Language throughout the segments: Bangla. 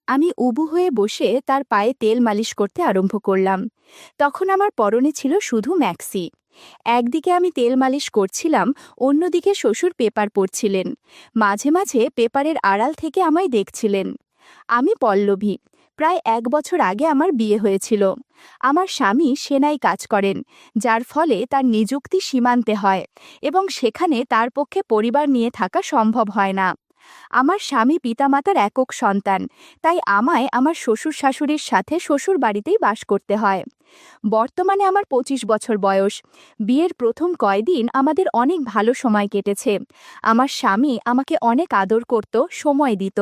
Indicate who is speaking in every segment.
Speaker 1: আমি উবু হয়ে বসে তার পায়ে তেল মালিশ করতে আরম্ভ করলাম। তখন আমার পরনে ছিল শুধু ম্যাক্সি। একদিকে আমি তেল মালিশ করছিলাম, অন্যদিকে শ্বশুর পেপার পড়ছিলেন। মাঝে মাঝে পেপারের আড়াল থেকে আমায় দেখছিলেন। আমি পল্লবী। প্রায় 1 বছর আগে আমার বিয়ে হয়েছিল। আমার স্বামী সেনায় কাজ করেন, যার ফলে তার নিযুক্তি সীমান্তে হয় এবং সেখানে তার পক্ষে পরিবার নিয়ে থাকা সম্ভব হয় না। আমার স্বামী পিতামাতার একক সন্তান, তাই আমায় আমার শ্বশুর শাশুড়ির সাথে শ্বশুর বাড়িতেই বাস করতে হয়। বর্তমানে আমার 25 বছর বয়স। বিয়ের প্রথম কয়দিন আমাদের অনেক ভালো সময় কেটেছে। আমার স্বামী আমাকে অনেক আদর করত, সময় দিত।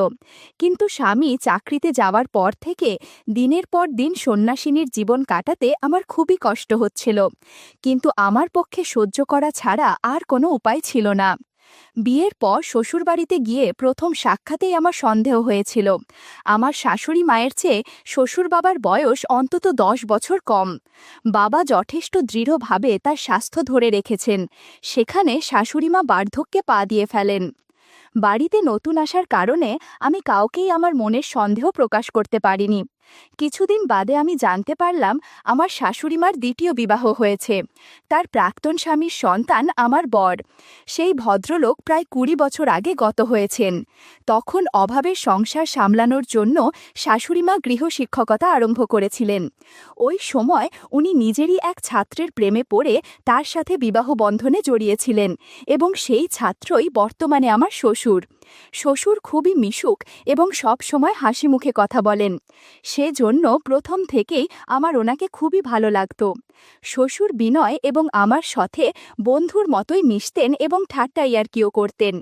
Speaker 1: কিন্তু স্বামী চাকরিতে যাওয়ার পর থেকে দিনের পর দিন সন্ন্যাসিনীর জীবন কাটাতে আমার খুবই কষ্ট হচ্ছিল। কিন্তু আমার পক্ষে সহ্য করা ছাড়া আর কোনো উপায় ছিল না। বিয়ের পর শ্বশুরবাড়িতে গিয়ে প্রথম সাক্ষাতেই আমার সন্দেহ হয়েছিল। আমার শাশুড়ি মায়ের চেয়ে শ্বশুর বাবার বয়স অন্তত 10 বছর কম। বাবা যথেষ্ট দৃঢ়ভাবে তার স্বাস্থ্য ধরে রেখেছেন, সেখানে শাশুড়িমা বার্ধক্যে পা দিয়ে ফেলেন। বাড়িতে নতুন আসার কারণে আমি কাউকেই আমার মনের সন্দেহ প্রকাশ করতে পারিনি। কিছুদিন বাদে আমি জানতে পারলাম আমার শাশুড়িমার দ্বিতীয় বিবাহ হয়েছে। তার প্রাক্তন স্বামীর সন্তান আমার বর। সেই ভদ্রলোক প্রায় 20 বছর আগে গত হয়েছেন। তখন অভাবের সংসার সামলানোর জন্য শাশুড়িমা গৃহশিক্ষকতা আরম্ভ করেছিলেন। ওই সময় উনি নিজেরই এক ছাত্রের প্রেমে পড়ে তার সাথে বিবাহ বন্ধনে জড়িয়েছিলেন এবং সেই ছাত্রই বর্তমানে আমার শ্বশুর। শ্বশুর খুবই মিশুক এবং সব সময় হাসি মুখে কথা বলেন। সেজন্য প্রথম থেকেই আমার ওনাকে খুবই ভালো লাগত। শ্বশুর বিনয় এবং আমার সাথে বন্ধুর মতোই মিশতেন এবং ঠাট্টা ইয়ার্কিও করতেন।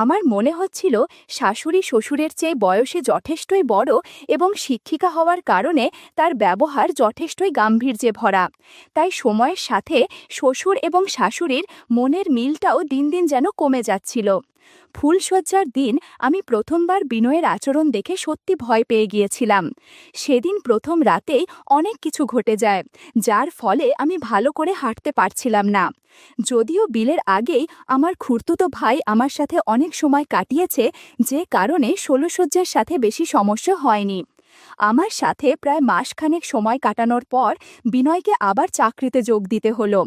Speaker 1: আমার মনে হচ্ছিল শাশুড়ি শ্বশুরের চেয়ে বয়সে যথেষ্টই বড় এবং শিক্ষিকা হওয়ার কারণে তার ব্যবহার যথেষ্টই গাম্ভীর্যে ভরা। তাই সময়ের সাথে শ্বশুর এবং শাশুড়ির মনের মিলটাও দিন দিন যেন কমে যাচ্ছিল। ফুলশয্যার দিন আমি প্রথমবার বিনয়ের আচরণ দেখে সত্যি ভয় পেয়ে গিয়েছিলাম। সেদিন প্রথম রাতেই অনেক কিছু ঘটে যায়, যার ফলে আমি ভালো করে হাঁটতে পারছিলাম না। যদিও বিলের আগেই আমার খুড়তুতো ভাই আমার সাথে অনেক সময় কাটিয়েছে, যে কারণে ষোলশয্যার সাথে বেশি সমস্যা হয়নি। আমার সাথে প্রায় মাসখানেক সময় কাটানোর পর বিনয়কে আবার চাকরিতে যোগ দিতে হলো।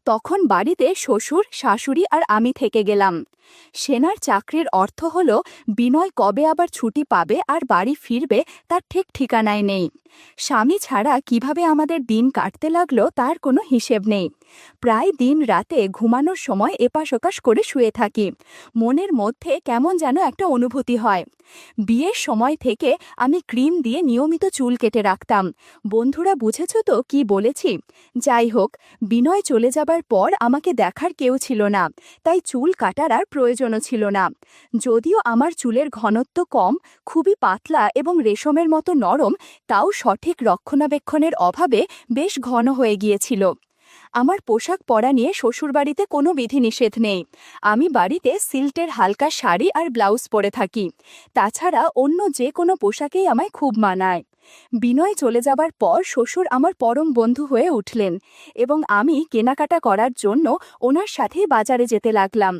Speaker 1: তখন বাড়িতে শ্বশুর, শাশুড়ি আর আমি থেকে গেলাম। সেনার চাকরির অর্থ হলো বিনয় কবে আবার ছুটি পাবে আর বাড়ি ফিরবে তার ঠিক ঠিকানায় নেই। স্বামী ছাড়া কিভাবে আমাদের দিন কাটতে লাগলো তার কোনো হিসেব নেই। প্রায় দিন রাতে ঘুমানোর সময় এপাশ ওপাশ করে শুয়ে থাকি। মনের মধ্যে কেমন যেন একটা অনুভূতি হয়। বিয়ের সময় থেকে আমি ক্রিম দিয়ে নিয়মিত চুল কেটে রাখতাম। বন্ধুরা বুঝেছ তো কি বলেছি? যাই হোক, বিনয় চলে যাবার পর আমাকে দেখার কেউ ছিল না, তাই চুল কাটার আর প্রয়োজনও ছিল না। যদিও আমার চুলের ঘনত্ব কম, খুবই পাতলা এবং রেশমের মতো নরম, তাও সঠিক রক্ষণাবেক্ষণের অভাবে বেশ ঘন হয়ে গিয়েছিল। আমার পোশাক পরা নিয়ে শ্বশুরবাড়িতে কোনো বিধিনিষেধ নেই। আমি বাড়িতে সিল্কের হালকা শাড়ি আর ব্লাউজ পরে থাকি। তাছাড়া অন্য যে কোনো পোশাকেই আমায় খুব মানায়। বিনয় চলে যাবার পর শ্বশুর আমার পরম বন্ধু হয়ে উঠলেন এবং আমি কেনাকাটা করার জন্য ওনার সাথেই বাজারে যেতে লাগলাম।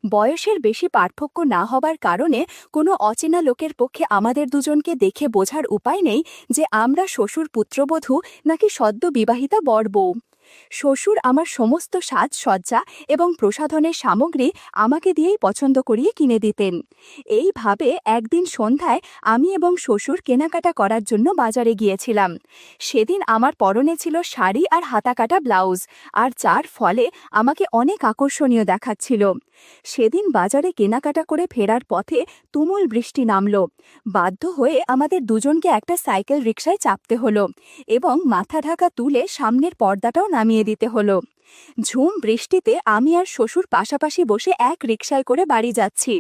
Speaker 1: বয়সের বেশি পার্থক্য না হবার কারণে কোনো অচেনা লোকের পক্ষে আমাদের দুজনকে দেখে বোঝার উপায় নেই যে আমরা শ্বশুর পুত্রবধূ নাকি সদ্য বিবাহিতা বর বউ। শ্বশুর আমার সমস্ত সাজসজ্জা এবং প্রসাধনের সামগ্রী আমাকে দিয়েই পছন্দ করিয়ে কিনে দিতেন। এইভাবে একদিন সন্ধ্যায় আমি এবং শ্বশুর কেনাকাটা করার জন্য বাজারে গিয়েছিলাম। সেদিন আমার পরনে ছিল শাড়ি আর হাতাকাটা ব্লাউজ, আর যার ফলে আমাকে অনেক আকর্ষণীয় দেখাচ্ছিল। সেদিন বাজারে কেনাকাটা করে ফেরার পথে তুমুল বৃষ্টি নামল। বাধ্য হয়ে আমাদের দুজনকে একটা সাইকেল রিকশায় চাপতে হলো এবং মাথা ঢাকা তুলে সামনের পর্দাটাও নামিয়ে দিতে হলো। ঝুম বৃষ্টিতে আমি আর শ্বশুর পাশাপাশি বসে এক রিকশায় করে বাড়ি যাচ্ছি।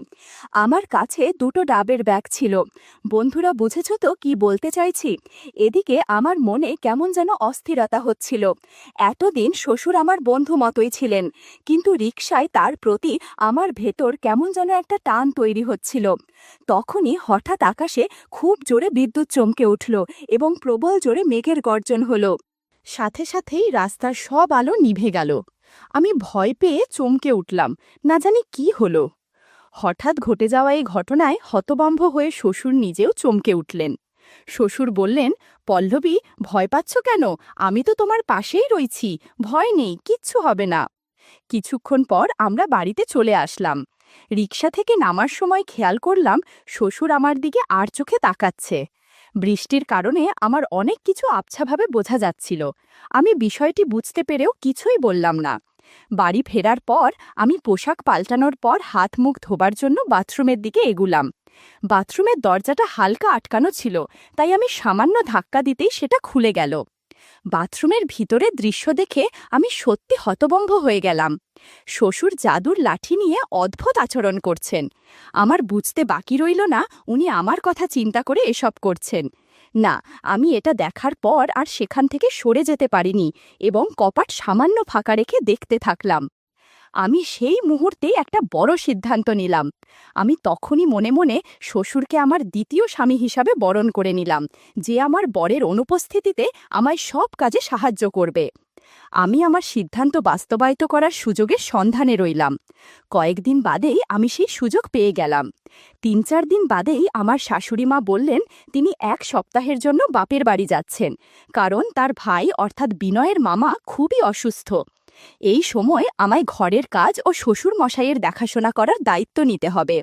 Speaker 1: আমার কাছে দুটো ডাবের ব্যাগ ছিল। বন্ধুরা বুঝেছ তো কি বলতে চাইছি? এদিকে আমার মনে কেমন যেন অস্থিরতা হচ্ছিল। এতদিন শ্বশুর আমার বন্ধু মতোই ছিলেন, কিন্তু রিকশায় তার প্রতি আমার ভেতর কেমন যেন একটা টান তৈরি হচ্ছিল। তখনই হঠাৎ আকাশে খুব জোরে বিদ্যুৎ চমকে উঠল এবং প্রবল জোরে মেঘের গর্জন হলো। সাথে সাথেই রাস্তার সব আলো নিভে গেল। আমি ভয় পেয়ে চমকে উঠলাম, না জানি কি হলো। হঠাৎ ঘটে যাওয়া এই ঘটনায় হতভম্ব হয়ে শ্বশুর নিজেও চমকে উঠলেন। শ্বশুর বললেন, পল্লবী, ভয় পাচ্ছ কেন? আমি তো তোমার পাশেই রইছি, ভয় নেই, কিচ্ছু হবে না। কিছুক্ষণ পর আমরা বাড়িতে চলে আসলাম। রিকশা থেকে নামার সময় খেয়াল করলাম শ্বশুর আমার দিকে আর চোখে তাকাচ্ছে। বৃষ্টির কারণে আমার অনেক কিছু আবছাভাবে বোঝা যাচ্ছিল। আমি বিষয়টি বুঝতে পেরেও কিছুই বললাম না। বাড়ি ফেরার পর আমি পোশাক পাল্টানোর পর হাত মুখ ধোবার জন্য বাথরুমের দিকে এগুলাম। বাথরুমের দরজাটা হালকা আটকানো ছিল, তাই আমি সামান্য ধাক্কা দিতেই সেটা খুলে গেল। বাথরুমের ভিতরের দৃশ্য দেখে আমি সত্যি হতভম্ব হয়ে গেলাম। শ্বশুর জাদুর লাঠি নিয়ে অদ্ভুত আচরণ করছেন। আমার বুঝতে বাকি রইল না উনি আমার কথা চিন্তা করে এসব করছেন। না, আমি এটা দেখার পর আর সেখান থেকে সরে যেতে পারিনি এবং কপাট সামান্য ফাঁকা রেখে দেখতে থাকলাম। আমি সেই মুহূর্তে একটা বড় সিদ্ধান্ত নিলাম। আমি তখনই মনে মনে শ্বশুরকে আমার দ্বিতীয় স্বামী হিসাবে বরণ করে নিলাম, যে আমার বরের অনুপস্থিতিতে আমায় সব কাজে সাহায্য করবে। আমি আমার সিদ্ধান্ত বাস্তবায়িত করার সুযোগের সন্ধানে রইলাম। কয়েকদিন বাদেই আমি সেই সুযোগ পেয়ে গেলাম। ৩-৪ দিন বাদেই আমার শাশুড়ি মা বললেন তিনি ১ সপ্তাহের জন্য বাপের বাড়ি যাচ্ছেন, কারণ তার ভাই অর্থাৎ বিনয়ের মামা খুবই অসুস্থ। এই সময় আমায় ঘরের কাজ ও শ্বশুর মশাইয়ের দেখাশোনা করার দায়িত্ব নিতে হবে।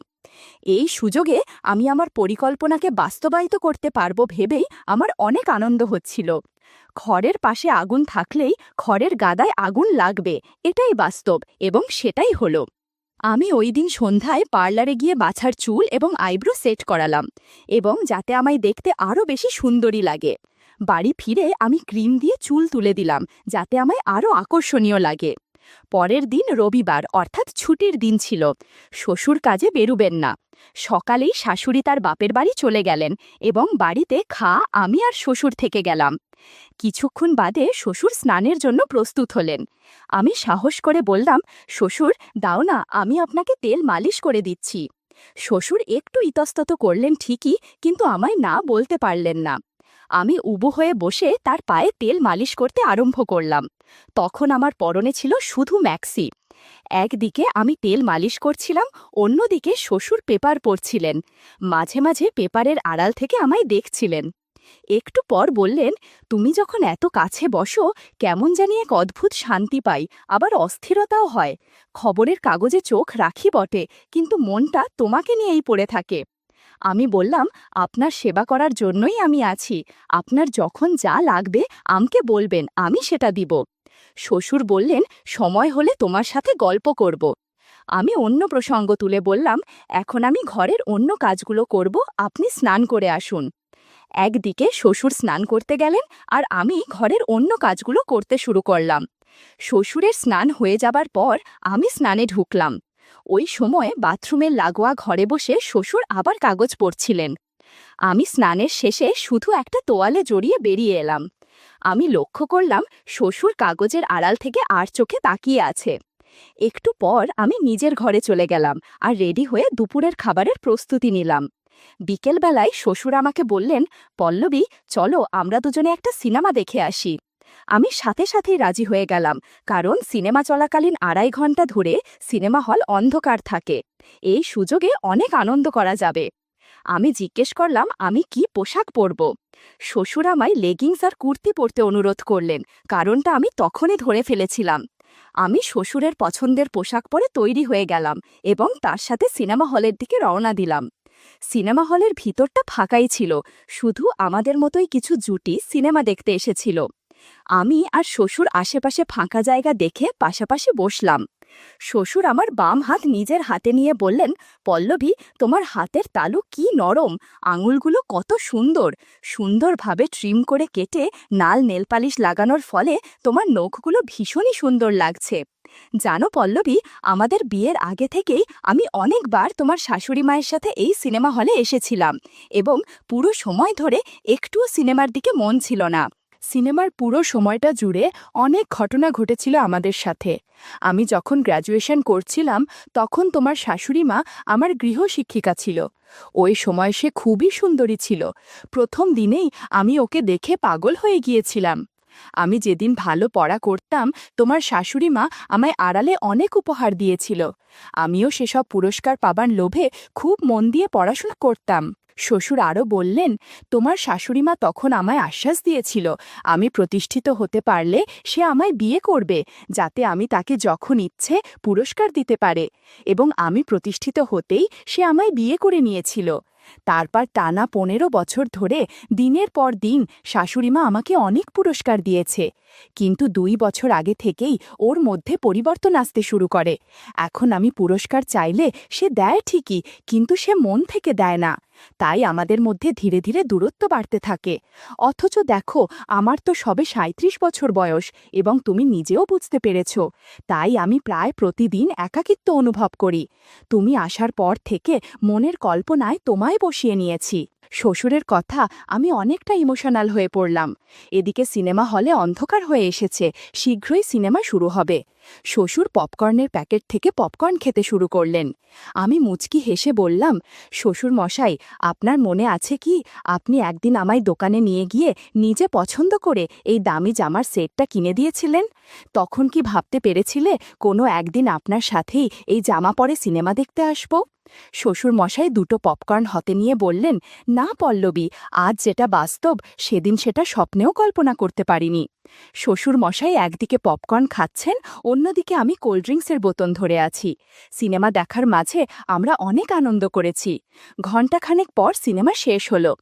Speaker 1: এই সুযোগে আমি আমার পরিকল্পনাকে বাস্তবায়িত করতে পারব ভেবেই আমার অনেক আনন্দ হচ্ছিল। ঘরের পাশে আগুন থাকলেই ঘরের গাদায় আগুন লাগবে, এটাই বাস্তব এবং সেটাই হলো। আমি ওই দিন সন্ধ্যায় পার্লারে গিয়ে বাছার চুল এবং আইব্রো সেট করালাম, এবং যাতে আমায় দেখতে আরও বেশি সুন্দরী লাগে। বাড়ি ফিরে আমি ক্রিম দিয়ে চুল তুলে দিলাম, যাতে আমায় আরও আকর্ষণীয় লাগে। পরের দিন রবিবার অর্থাৎ ছুটির দিন ছিল। শ্বশুর কাজে বেরুবেন না। সকালেই শাশুড়ি তার বাপের বাড়ি চলে গেলেন এবং বাড়িতে আমি আর শ্বশুর থেকে গেলাম। কিছুক্ষণ বাদে শ্বশুর স্নানের জন্য প্রস্তুত হলেন। আমি সাহস করে বললাম, শ্বশুর, দাও না, আমি আপনাকে তেল মালিশ করে দিচ্ছি। শ্বশুর একটু ইতস্তত করলেন ঠিকই, কিন্তু আমায় না বলতে পারলেন না। আমি উবু হয়ে বসে তার পায়ে তেল মালিশ করতে আরম্ভ করলাম। তখন আমার পরনে ছিল শুধু ম্যাক্সি। একদিকে আমি তেল মালিশ করছিলাম, অন্যদিকে শ্বশুর পেপার পড়ছিলেন। মাঝে মাঝে পেপারের আড়াল থেকে আমায় দেখছিলেন। একটু পর বললেন, তুমি যখন এত কাছে বসো কেমন জানি এক অদ্ভুত শান্তি পাই, আবার অস্থিরতাও হয়। খবরের কাগজে চোখ রাখি বটে, কিন্তু মনটা তোমাকে নিয়েই পড়ে থাকে। আমি বললাম, আপনার সেবা করার জন্যই আমি আছি। আপনার যখন যা লাগবে আমাকে বলবেন, আমি সেটা দিব। শ্বশুর বললেন, সময় হলে তোমার সাথে গল্প করব। আমি অন্য প্রসঙ্গ তুলে বললাম, এখন আমি ঘরের অন্য কাজগুলো করব, আপনি স্নান করে আসুন। একদিকে শ্বশুর স্নান করতে গেলেন আর আমি ঘরের অন্য কাজগুলো করতে শুরু করলাম। শ্বশুরের স্নান হয়ে যাবার পর আমি স্নানে ঢুকলাম। ওই সময়ে বাথরুমের লাগোয়া ঘরে বসে শ্বশুর আবার কাগজ পড়ছিলেন। আমি স্নানের শেষে শুধু একটা তোয়ালে জড়িয়ে বেরিয়ে এলাম। আমি লক্ষ্য করলাম শ্বশুর কাগজের আড়াল থেকে আর চোখে তাকিয়ে আছে। একটু পর আমি নিজের ঘরে চলে গেলাম আর রেডি হয়ে দুপুরের খাবারের প্রস্তুতি নিলাম। বিকেলবেলায় শ্বশুর আমাকে বললেন, পল্লবী, চলো আমরা দুজনে একটা সিনেমা দেখে আসি। আমি সাথে সাথেই রাজি হয়ে গেলাম, কারণ সিনেমা চলাকালীন 2.5 ঘন্টা ধরে সিনেমা হল অন্ধকার থাকে। এই সুযোগে অনেক আনন্দ করা যাবে। আমি জিজ্ঞেস করলাম আমি কি পোশাক পরব। শ্বশুর আমায় লেগিংস আর কুর্তি পরতে অনুরোধ করলেন, কারণটা আমি তখনই ধরে ফেলেছিলাম। আমি শ্বশুরের পছন্দের পোশাক পরে তৈরি হয়ে গেলাম এবং তার সাথে সিনেমা হলের দিকে রওনা দিলাম। সিনেমা হলের ভিতরটা ফাঁকাই ছিল, শুধু আমাদের মতোই কিছু জুটি সিনেমা দেখতে এসেছিল। আমি আর শ্বশুর আশেপাশে ফাঁকা জায়গা দেখে পাশাপাশি বসলাম। শ্বশুর আমার বাম হাত নিজের হাতে নিয়ে বললেন, পল্লবী, তোমার হাতের তালু কি নরম, আঙুলগুলো কত সুন্দর। সুন্দরভাবে ট্রিম করে কেটে নাল নেলপালিশ লাগানোর ফলে তোমার নখগুলো ভীষণই সুন্দর লাগছে। জানো পল্লবী, আমাদের বিয়ের আগে থেকেই আমি অনেকবার তোমার শাশুড়ি মায়ের সাথে এই সিনেমা হলে এসেছিলাম এবং পুরো সময় ধরে একটুও সিনেমার দিকে মন ছিল না। সিনেমার পুরো সময়টা জুড়ে অনেক ঘটনা ঘটেছিল আমাদের সাথে। আমি যখন গ্র্যাজুয়েশন করছিলাম তখন তোমার শাশুড়ি মা আমার গৃহশিক্ষিকা ছিল। ওই সময় সে খুবই সুন্দরী ছিল। প্রথম দিনেই আমি ওকে দেখে পাগল হয়ে গিয়েছিলাম। আমি যেদিন ভালো পড়া করতাম তোমার শাশুড়ি মা আমায় আড়ালে অনেক উপহার দিয়েছিল। আমিও সেসব পুরস্কার পাবার লোভে খুব মন দিয়ে পড়াশোনা করতাম। শ্বশুর আরও বললেন, তোমার শাশুড়িমা তখন আমায় আশ্বাস দিয়েছিল আমি প্রতিষ্ঠিত হতে পারলে সে আমায় বিয়ে করবে, যাতে আমি তাকে যখন ইচ্ছে পুরস্কার দিতে পারে, এবং আমি প্রতিষ্ঠিত হতেই সে আমায় বিয়ে করে নিয়েছিল। তারপর টানা 15 বছর ধরে দিনের পর দিন শাশুড়িমা আমাকে অনেক পুরস্কার দিয়েছে, কিন্তু 2 বছর আগে থেকেই ওর মধ্যে পরিবর্তন আসতে শুরু করে। এখন আমি পুরস্কার চাইলে সে দেয় ঠিকই, কিন্তু সে মন থেকে দেয় না। তাই আমাদের মধ্যে ধীরে ধীরে দূরত্ব বাড়তে থাকে। অথচ দেখো, আমার তো সবে 37 বছর বয়স, এবং তুমি নিজেও বুঝতে পেরেছ। তাই আমি প্রায় প্রতিদিন একাকিত্ব অনুভব করি। তুমি আসার পর থেকে মনের কল্পনায় তোমায় বসিয়ে নিয়েছি। শ্বশুরের কথা আমি অনেকটা ইমোশনাল হয়ে পড়লাম। এদিকে সিনেমা হলে অন্ধকার হয়ে এসেছে, শীঘ্রই সিনেমা শুরু হবে। শ্বশুর পপকর্নের প্যাকেট থেকে পপকর্ন খেতে শুরু করলেন। আমি মুচকি হেসে বললাম, শ্বশুর মশাই, আপনার মনে আছে কি আপনি একদিন আমায় দোকানে নিয়ে গিয়ে নিজে পছন্দ করে এই দামি জামার সেটটা কিনে দিয়েছিলেন? তখন কি ভাবতে পেরেছিলে কোনো একদিন আপনার সাথেই এই জামা পরে সিনেমা দেখতে আসব? শ্বশুর মশাই 2টো পপকর্ন হাতে নিয়ে বললেন, না পল্লবী, আজ যেটা বাস্তব সেদিন সেটা স্বপ্নেও কল্পনা করতে পারিনি। শ্বশুর মশাই একদিকে পপকর্ন খাচ্ছেন, অন্যদিকে আমি কোল্ড ড্রিঙ্কসের বোতল ধরে আছি। সিনেমা দেখার মাঝে আমরা অনেক আনন্দ করেছি। ঘণ্টাখানেক পর সিনেমা শেষ হলো।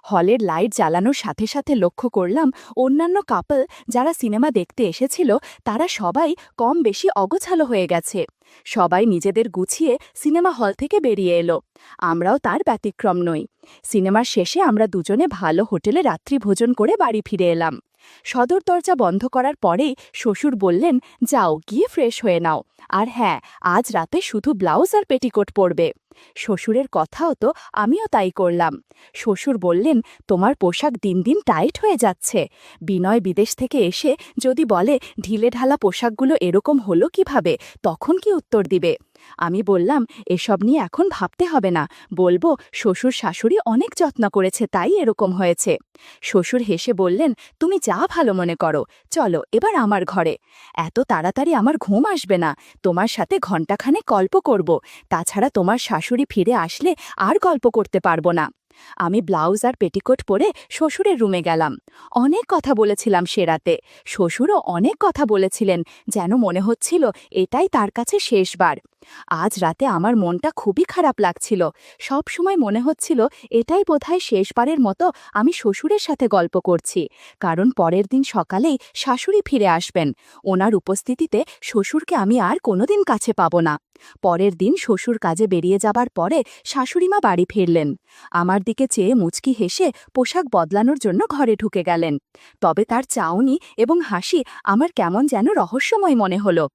Speaker 1: হলের লাইট জ্বালানোর সাথে সাথে লক্ষ্য করলাম অন্যান্য কাপল যারা সিনেমা দেখতে এসেছিল তারা সবাই কম বেশি অগোছালো হয়ে গেছে। সবাই নিজেদের গুছিয়ে সিনেমা হল থেকে বেরিয়ে এলো। আমরাও তার ব্যতিক্রম নই। সিনেমার শেষে আমরা দুজনে ভালো হোটেলে রাত্রিভোজন করে বাড়ি ফিরে এলাম। সদর দরজা বন্ধ করার পরেই শ্বশুর বললেন, যাও গিয়ে ফ্রেশ হয়ে নাও, আর হ্যাঁ, আজ রাতে শুধু ব্লাউজ আর পেটিকোট পরবে। শ্বশুরের কথাও তো আমিও তাই করলাম। শ্বশুর বললেন, তোমার পোশাক দিন দিন টাইট হয়ে যাচ্ছে। বিনয় বিদেশ থেকে এসে যদি বলে ঢিলেঢালা পোশাকগুলো এরকম হলো কিভাবে, তখন কি উত্তর দিবে? আমি বললাম, এসব নিয়ে এখন ভাবতে হবে না, বলবো শ্বশুর শাশুড়ি অনেক যত্ন করেছে তাই এরকম হয়েছে। শ্বশুর হেসে বললেন, তুমি যা ভালো মনে করো, চলো এবার আমার ঘরে। এত তাড়াতাড়ি আমার ঘুম আসবে না, তোমার সাথে ঘণ্টাখানেক গল্প করব, তাছাড়া তোমার শাশুড়ি ফিরে আসলে আর গল্প করতে পারবো না। আমি ব্লাউজ আর পেটিকোট পরে শ্বশুরের রুমে গেলাম। অনেক কথা বলেছিলাম সে রাতে। শ্বশুরও অনেক কথা বলেছিলেন, যেন মনে হচ্ছিল এটাই তার কাছে শেষবার। আজ রাতে আমার মনটা খুবই খারাপ লাগছিল। সব সময় মনে হচ্ছিল এটাই বোধহয় শেষবারের মতো আমি শ্বশুরের সাথে গল্প করছি, কারণ পরের দিন সকালেই শাশুড়ি ফিরে আসবেন। ওনার উপস্থিতিতে শ্বশুরকে আমি আর কোনোদিন কাছে পাব না। পরের দিন শ্বশুর কাজে বেরিয়ে যাবার পরে শাশুড়িমা বাড়ি ফিরলেন। আমার দিকে চেয়ে মুচকি হেসে পোশাক বদলানোর জন্য ঘরে ঢুকে গেলেন। তবে তার চাউনি এবং হাসি আমার কেমন যেন রহস্যময় মনে হলো।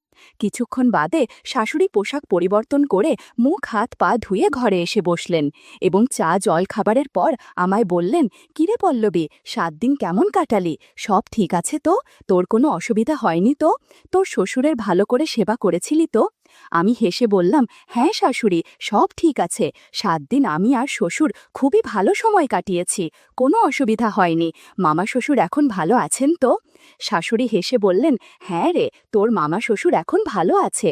Speaker 1: কিছুক্ষণ বাদে শাশুড়ি পোশাক পরিবর্তন করে মুখ হাত পা ধুয়ে ঘরে এসে বসলেন এবং চা জল খাবারের পর আমায় বললেন, কিরে পল্লবী, 7 দিন কেমন কাটালি? সব ঠিক আছে তো? তোর কোনো অসুবিধা হয়নি তো? তোর শ্বশুরের ভালো করে সেবা করেছিলি তো? আমি হেসে বললাম, হ্যাঁ শাশুড়ি, সব ঠিক আছে। 7 দিন আমি আর শ্বশুর খুবই ভালো সময় কাটিয়েছি, কোনো অসুবিধা হয়নি। মামা শ্বশুর এখন ভালো আছেন তো? শাশুড়ি হেসে বললেন, হ্যাঁ রে, তোর মামা শ্বশুর এখন ভালো আছে।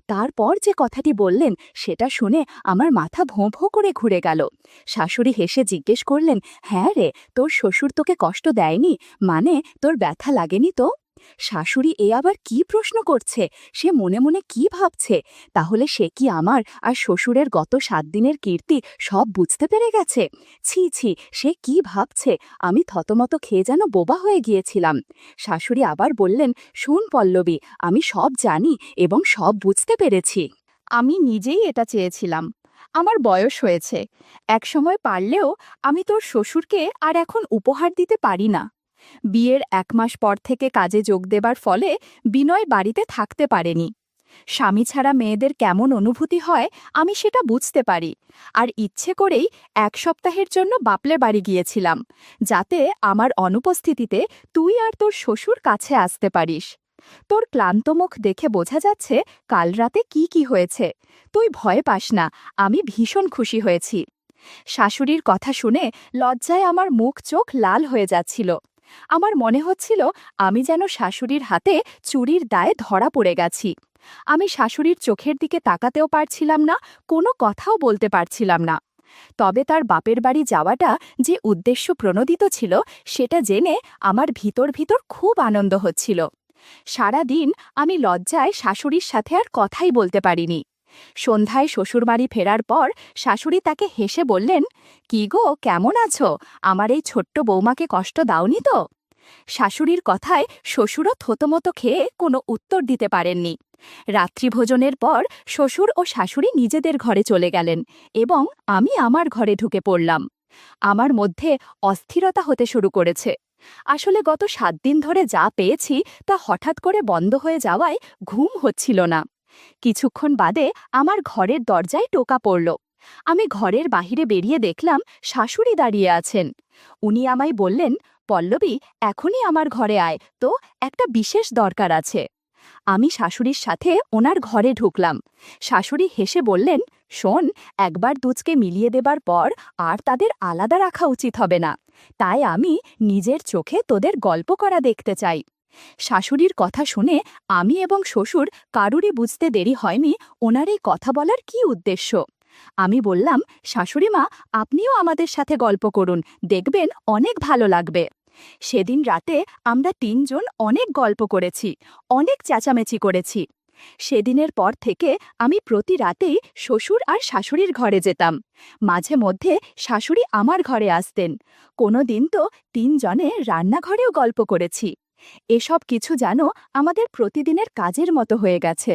Speaker 1: তারপর যে কথাটি বললেন সেটা শুনে আমার মাথা ভোঁ ভোঁ করে ঘুরে গেল। শাশুড়ি হেসে জিজ্ঞেস করলেন, হ্যাঁ রে, তোর শ্বশুর তোকে কষ্ট দেয়নি, মানে তোর ব্যথা লাগেনি তো? শাশুড়ি এ আবার কি প্রশ্ন করছে? সে মনে মনে কি ভাবছে? তাহলে সে কি আমার আর শ্বশুরের গত 7 দিনের কীর্তি সব বুঝতে পেরে গেছে? ছি ছি, সে কি ভাবছে? আমি থতমত খেয়ে যেন বোবা হয়ে গিয়েছিলাম। শাশুড়ি আবার বললেন, শোন পল্লবী, আমি সব জানি এবং সব বুঝতে পেরেছি। আমি নিজেই এটা চেয়েছিলাম। আমার বয়স হয়েছে, একসময় পারলেও আমি তোর শ্বশুরকে আর এখন উপহার দিতে পারি না। বিয়ের 1 মাস পর থেকে কাজে যোগ দেবার ফলে বিনয় বাড়িতে থাকতে পারেনি। স্বামী ছাড়া মেয়েদের কেমন অনুভূতি হয় আমি সেটা বুঝতে পারি, আর ইচ্ছে করেই 1 সপ্তাহের জন্য বাপলের বাড়ি গিয়েছিলাম, যাতে আমার অনুপস্থিতিতে তুই আর তোর শ্বশুর কাছে আসতে পারিস। তোর ক্লান্ত মুখ দেখে বোঝা যাচ্ছে কাল রাতে কি কি হয়েছে। তুই ভয় পাস না, আমি ভীষণ খুশি হয়েছি। শাশুড়ির কথা শুনে লজ্জায় আমার মুখ চোখ লাল হয়ে যাচ্ছিল। আমার মনে হচ্ছিল আমি যেন শাশুড়ির হাতে চুরির দায়ে ধরা পড়ে গেছি। আমি শাশুড়ির চোখের দিকে তাকাতেও পারছিলাম না, কোনো কথাও বলতে পারছিলাম না। তবে তার বাপের বাড়ি যাওয়াটা যে উদ্দেশ্য প্রণোদিত ছিল সেটা জেনে আমার ভিতর ভিতর খুব আনন্দ হচ্ছিল। সারা দিন আমি লজ্জায় শাশুড়ির সাথে আর কথাই বলতে পারিনি। সন্ধ্যায় শ্বশুরবাড়ি ফেরার পর শাশুড়ি তাকে হেসে বললেন, "কি গো, কেমন আছো? আমার এই ছোট্ট বৌমাকে কষ্ট দাওনি তো?" শাশুড়ির কথায় শ্বশুরও থতমত খেয়ে কোনো উত্তর দিতে পারেননি। রাত্রিভোজনের পর শ্বশুর ও শাশুড়ি নিজেদের ঘরে চলে গেলেন এবং আমি আমার ঘরে ঢুকে পড়লাম। আমার মধ্যে অস্থিরতা হতে শুরু করেছে। আসলে গত 7 দিন ধরে যা পেয়েছি তা হঠাৎ করে বন্ধ হয়ে যাওয়ায় ঘুম হচ্ছিল না। কিছুক্ষণ বাদে আমার ঘরের দরজায় টোকা পড়ল। আমি ঘরের বাহিরে বেরিয়ে দেখলাম শাশুড়ি দাঁড়িয়ে আছেন। উনি আমায় বললেন, "পল্লবী, এখনই আমার ঘরে আয় তো, একটা বিশেষ দরকার আছে।" আমি শাশুড়ির সাথে ওনার ঘরে ঢুকলাম। শাশুড়ি হেসে বললেন, "শোন, একবার দুজকে মিলিয়ে দেবার পর আর তাদের আলাদা রাখা উচিত হবে না। তাই আমি নিজের চোখে তোদের গল্প করা দেখতে চাই।" শাশুড়ির কথা শুনে আমি এবং শ্বশুর কারুরই বুঝতে দেরি হয়নি ওনার এই কথা বলার কী উদ্দেশ্য। আমি বললাম, "শাশুড়িমা, আপনিও আমাদের সাথে গল্প করুন, দেখবেন অনেক ভালো লাগবে।" সেদিন রাতে আমরা 3 জন অনেক গল্প করেছি, অনেক চেঁচামেচি করেছি। সেদিনের পর থেকে আমি প্রতি রাতেই শ্বশুর আর শাশুড়ির ঘরে যেতাম। মাঝে মধ্যে শাশুড়ি আমার ঘরে আসতেন। কোনো দিন তো 3 জনে রান্নাঘরেও গল্প করেছি। এসব কিছু যেন আমাদের প্রতিদিনের কাজের মতো হয়ে গেছে।